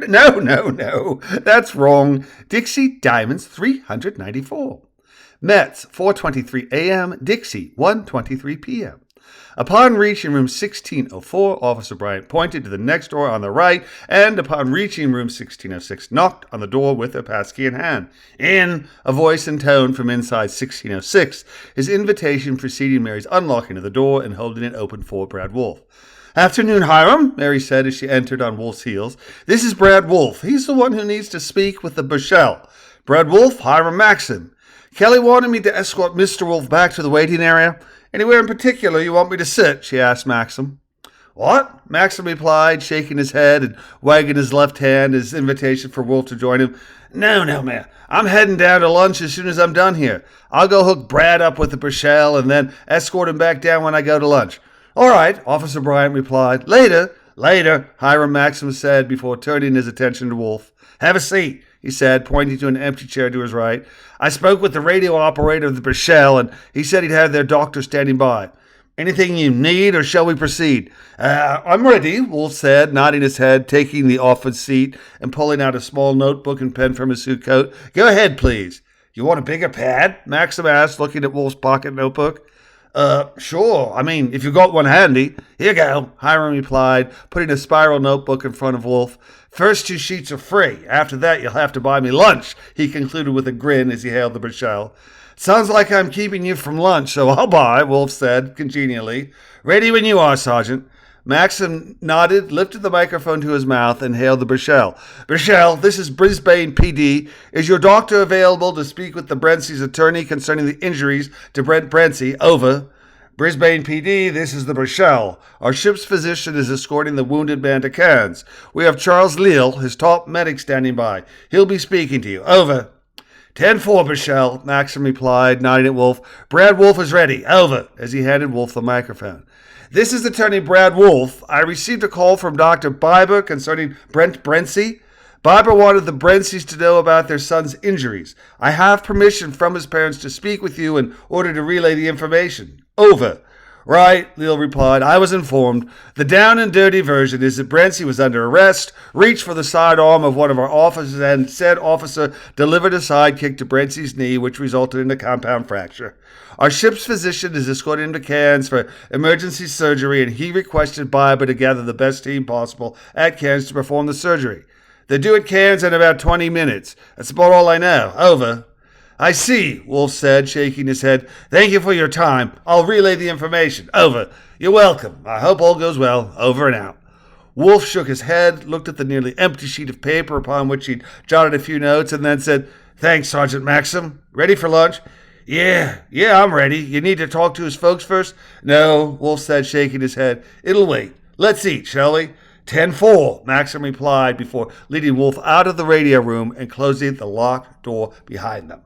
No, that's wrong. Dixie Diamonds 394. Mets 4:23 a.m. Dixie 1:23 p.m. Upon reaching room 1604, Officer Bryant pointed to the next door on the right, and upon reaching room 1606, knocked on the door with a passkey in hand. In, a voice and tone from inside 1606, his invitation preceding Mary's unlocking of the door and holding it open for Brad Wolf. "Afternoon, Hiram," Mary said as she entered on Wolf's heels. "This is Brad Wolf. He's the one who needs to speak with the Bushell. Brad Wolf, Hiram Maxim. Kelly wanted me to escort Mr. Wolf back to the waiting area. Anywhere in particular you want me to sit?" she asked Maxim. "What?" Maxim replied, shaking his head and wagging his left hand as invitation for Wolf to join him. No, man. I'm heading down to lunch as soon as I'm done here. I'll go hook Brad up with the Bushell and then escort him back down when I go to lunch." "All right," Officer Bryant replied. Later, Hiram Maxim said before turning his attention to Wolf. "Have a seat," he said, pointing to an empty chair to his right. "I spoke with the radio operator of the Bushell, and he said he'd have their doctor standing by. Anything you need, or shall we proceed?" "I'm ready," Wolf said, nodding his head, taking the offered seat, and pulling out a small notebook and pen from his suit coat. "Go ahead, please." "You want a bigger pad?" Maxim asked, looking at Wolf's pocket notebook. Sure. If you got one handy." "Here you go," Hiram replied, putting a spiral notebook in front of Wolf. "First 2 sheets are free. After that, you'll have to buy me lunch," he concluded with a grin as he hailed the Bushell. "Sounds like I'm keeping you from lunch, so I'll buy," Wolf said congenially. "Ready when you are, Sergeant." Maxim nodded, lifted the microphone to his mouth, and hailed the Bushell. "Bushell, this is Brisbane PD. Is your doctor available to speak with the Brency's attorney concerning the injuries to Brent Brency? Over." "Brisbane PD, this is the Bushell. Our ship's physician is escorting the wounded man to Cairns. We have Charles Leal, his top medic, standing by. He'll be speaking to you. Over." 10-4, Bushell, Maxim replied, nodding at Wolf. "Brad Wolf is ready. Over," as he handed Wolf the microphone. "This is Attorney Brad Wolf. I received a call from Dr. Biber concerning Brent Brency. Biber wanted the Brencys to know about their son's injuries. I have permission from his parents to speak with you in order to relay the information. Over." "Right," Leal replied. "I was informed. The down and dirty version is that Brency was under arrest, reached for the sidearm of one of our officers, and said officer delivered a sidekick to Brency's knee, which resulted in a compound fracture. Our ship's physician is escorting him to Cairns for emergency surgery, and he requested Biber to gather the best team possible at Cairns to perform the surgery. They're due at Cairns in about 20 minutes. That's about all I know. Over." "I see," Wolf said, shaking his head. "Thank you for your time. I'll relay the information. Over." "You're welcome. I hope all goes well. Over and out." Wolf shook his head, looked at the nearly empty sheet of paper upon which he'd jotted a few notes, and then said, "Thanks, Sergeant Maxim. Ready for lunch?" Yeah, I'm ready. You need to talk to his folks first?" "No," Wolf said, shaking his head. "It'll wait. Let's eat, shall we?" 10-4, Maxim replied before leading Wolf out of the radio room and closing the locked door behind them.